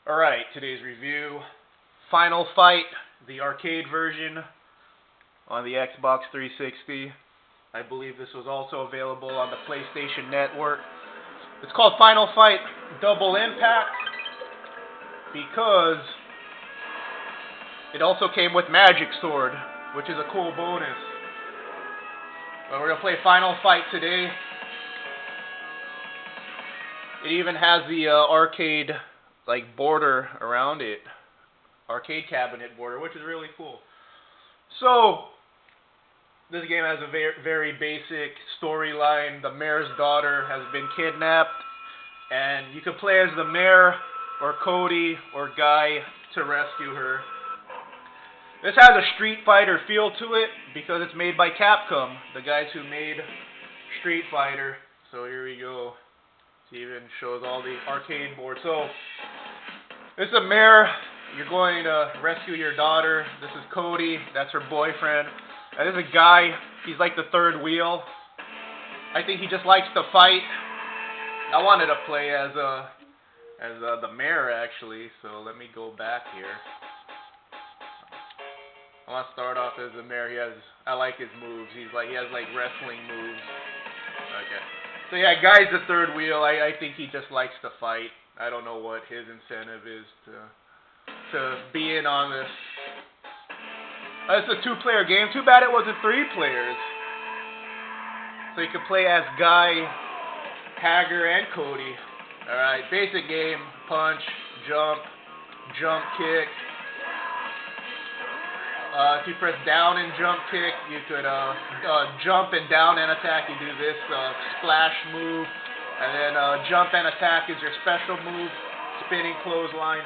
Alright, today's review, Final Fight, the arcade version on the Xbox 360. I believe this was also available on the PlayStation Network. It's called Final Fight Double Impact because it also came with Magic Sword, which is a cool bonus. But we're going to play Final Fight today. It even has the arcade border around it, arcade cabinet border, which is really cool. So this game has a very basic storyline. The mayor's daughter has been kidnapped, and you can play as the mayor or Cody or Guy to rescue her. This has a Street Fighter feel to it because it's made by Capcom, the guys who made Street Fighter. So here we go. It even shows all the arcade boards. So this is a mayor. You're going to rescue your daughter. This is Cody. That's her boyfriend. And this is a guy. He's like the third wheel. I think he just likes to fight. I wanted to play as the mayor actually. So let me go back here. I want to start off as the mayor. I like his moves. He has wrestling moves. Okay. So yeah, Guy's the third wheel. I think he just likes to fight. I don't know what his incentive is to be in on this. It's a two-player game. Too bad it wasn't 3 players. So you can play as Guy, Hager, and Cody. Alright, basic game. Punch, jump, kick. If you press down and jump kick, you could jump and down and attack. You do this splash move, and then jump and attack is your special move, spinning clothesline.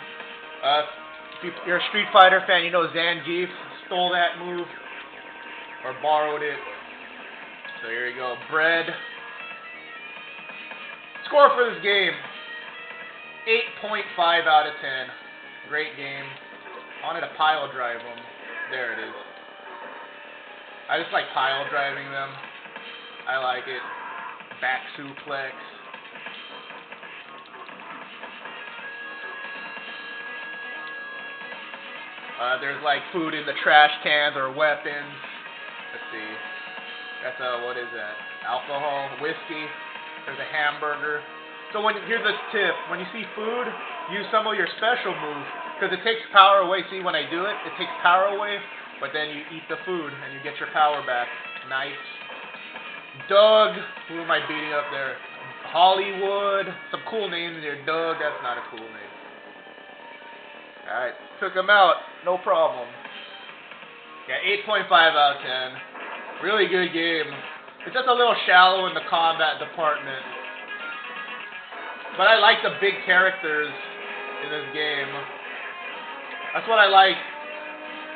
If you're a Street Fighter fan, you know Zangief stole that move or borrowed it. So here you go. Bread. Score for this game: 8.5 out of 10. Great game. I wanted to pile drive them. There it is. I just like pile driving them. I like it. Back suplex. There's food in the trash cans or weapons. Let's see. That's what is that? Alcohol, whiskey. There's a hamburger. So here's a tip. When you see food, use some of your special moves. Because it takes power away. See, when I do it, it takes power away, but then you eat the food and you get your power back. Nice. Doug. Who am I beating up there? Hollywood. Some cool names here. Doug, that's not a cool name. Alright, took him out. No problem. Yeah, 8.5 out of 10. Really good game. It's just a little shallow in the combat department. But I like the big characters in this game. That's what I like.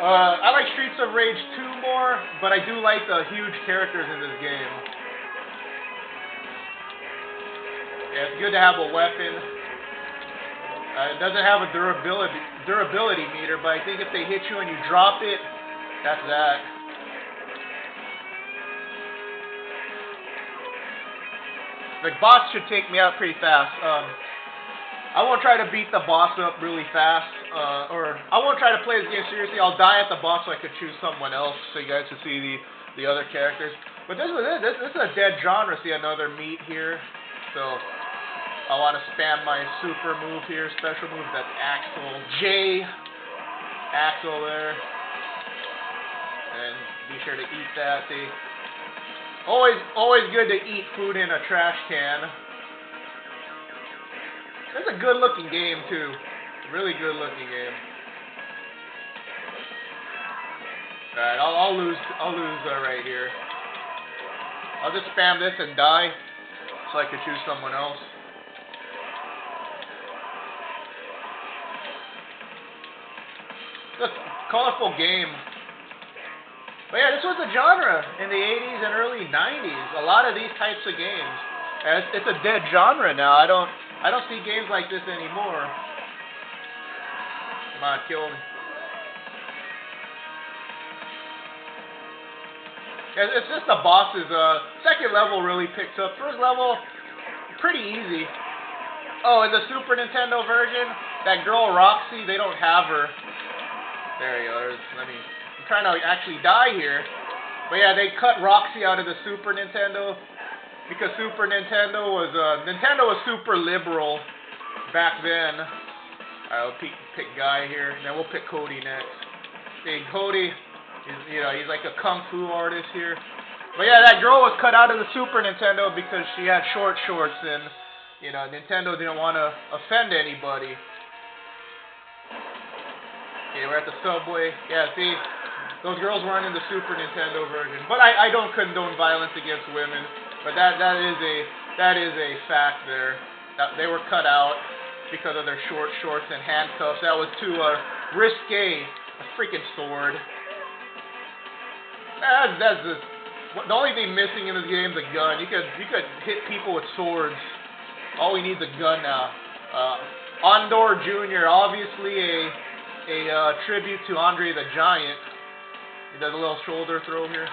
I like Streets of Rage 2 more, but I do like the huge characters in this game. Yeah, it's good to have a weapon. It doesn't have a durability meter, but I think if they hit you and you drop it, that's that. The boss should take me out pretty fast. I won't try to beat the boss up really fast, or I won't try to play this game seriously. I'll die at the boss so I could choose someone else, so you guys can see the other characters. But this is a dead genre. See another meat here, so I want to spam my super move here, special move. That's Axel J, Axel there, and be sure to eat that. See, always good to eat food in a trash can. It's a good looking game too. Really good looking game. Alright, I'll lose right here. I'll just spam this and die so I can choose someone else. It's a colorful game. But yeah, this was a genre in the 80s and early 90s. A lot of these types of games. And it's a dead genre now. I don't see games like this anymore. Come on, kill me. Yeah, it's just the bosses. Second level really picks up. First level, pretty easy. Oh, in the Super Nintendo version, that girl Roxy, they don't have her. There you go. I'm trying to actually die here. But yeah, they cut Roxy out of the Super Nintendo because Nintendo was super liberal back then. Alright, we'll pick Guy here, and then we'll pick Cody next. See, Cody, he's like a kung fu artist here. But yeah, that girl was cut out of the Super Nintendo because she had short shorts, and Nintendo didn't want to offend anybody. Okay, we're at the subway. Yeah, see, those girls weren't in the Super Nintendo version. But I don't condone violence against women. But that is a fact there. That they were cut out because of their short shorts and handcuffs. That was too risque. A freaking sword. That's just the only thing missing in this game is a gun. You could hit people with swords. All we need is a gun now. Andor Jr. obviously a tribute to Andre the Giant. He does a little shoulder throw here.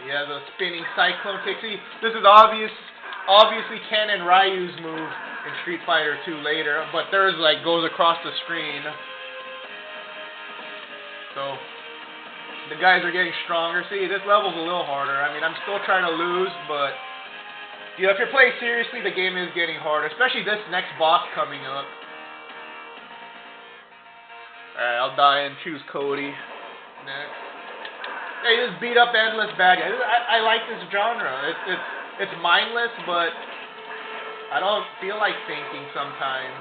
He has a spinning cyclone kick. See, this is obviously Ken and Ryu's move in Street Fighter 2 later, but theirs goes across the screen. So the guys are getting stronger. See, this level's a little harder. I mean, I'm still trying to lose, but if you're playing seriously, the game is getting harder, especially this next boss coming up. Alright, I'll die and choose Cody next. Yeah, you just beat up endless bad guys. I like this genre. It's mindless, but I don't feel like thinking sometimes.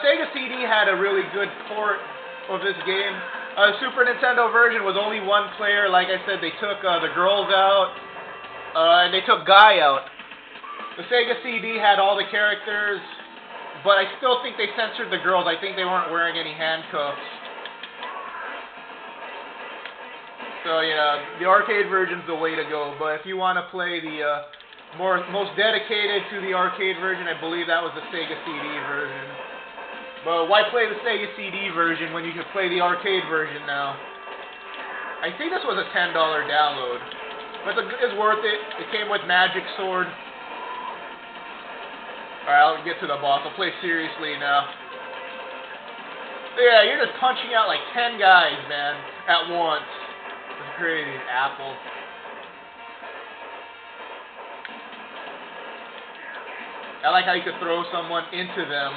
Sega CD had a really good port of this game. The Super Nintendo version was only one player. Like I said, they took the girls out, and they took Guy out. The Sega CD had all the characters, but I still think they censored the girls. I think they weren't wearing any handcuffs. So, the arcade version's the way to go. But if you want to play the most dedicated to the arcade version, I believe that was the Sega CD version. But why play the Sega CD version when you can play the arcade version now? I think this was a $10 download. But it's worth it. It came with Magic Sword. Alright, I'll get to the boss. I'll play seriously now. Yeah, you're just punching out like 10 guys, man, at once. It's crazy. Apple. I like how you could throw someone into them.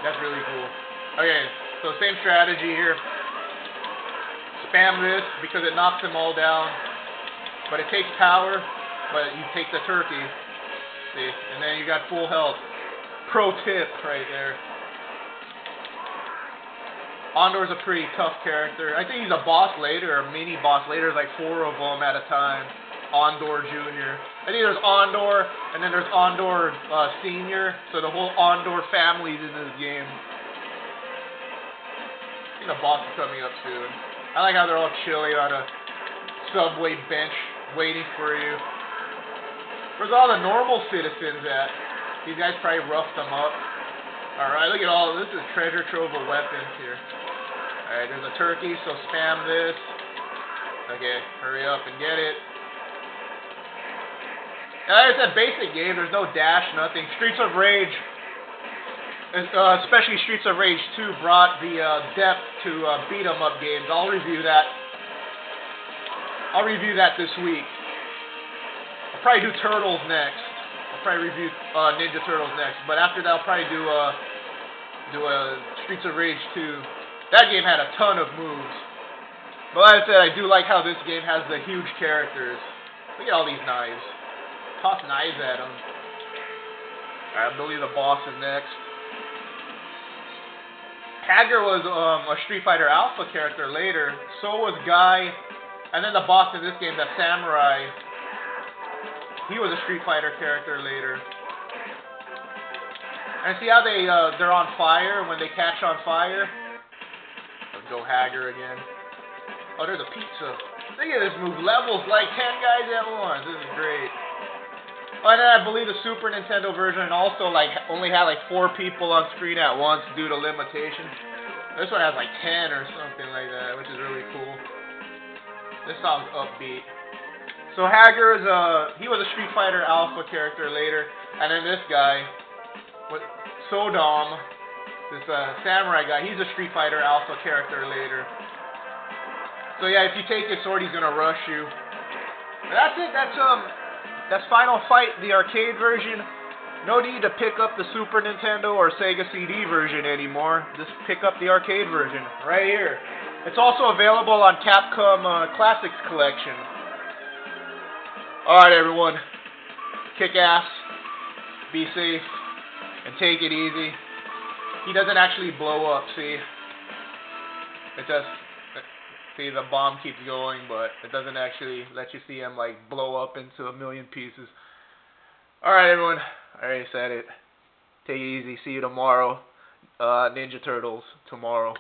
That's really cool. Okay, so same strategy here. Spam this because it knocks them all down. But it takes power, but you take the turkey. See, and then you got full health. Pro tip right there. Andor's a pretty tough character. I think he's a boss later, or mini boss later. There's like 4 of them at a time. Andor Jr. I think there's Andor, and then there's Andor Senior. So the whole Andor family's in this game. I think the boss is coming up soon. I like how they're all chilling on a subway bench waiting for you. Where's all the normal citizens at? These guys probably roughed them up. Alright, look at all this. Is a treasure trove of weapons here. Alright, there's a turkey, so spam this. Okay, hurry up and get it. Like I said, basic game. There's no dash, nothing. Streets of Rage, especially Streets of Rage 2, brought the depth to beat 'em up games. I'll review that. I'll review that this week. I'll probably do Turtles next. I'll probably review Ninja Turtles next. But after that, I'll probably do Streets of Rage 2. That game had a ton of moves. But like I said, I do like how this game has the huge characters. Look at all these knives. Toss knives at them. I believe the boss is next. Hager was a Street Fighter Alpha character later. So was Guy. And then the boss in this game, the Samurai. He was a Street Fighter character later. And see how they're on fire when they catch on fire? Let's go Hager again. Oh, there's a pizza. Look at this move. Levels like 10 guys at once. This is great. Oh, and then I believe the Super Nintendo version also only had 4 people on screen at once due to limitations. This one has 10 or something like that, which is really cool. This song's upbeat. So Hager is he was a Street Fighter Alpha character later, and then this guy, what Sodom, this samurai guy, he's a Street Fighter Alpha character later. So yeah, if you take his sword, he's gonna rush you. And that's it. That's Final Fight, the arcade version. No need to pick up the Super Nintendo or Sega CD version anymore. Just pick up the arcade version right here. It's also available on Capcom Classics Collection. Alright everyone, kick ass, be safe, and take it easy. He doesn't actually blow up, see? It just, see, the bomb keeps going, but it doesn't actually let you see him like blow up into a million pieces. Alright everyone, I already said it. Take it easy, see you tomorrow. Ninja Turtles tomorrow.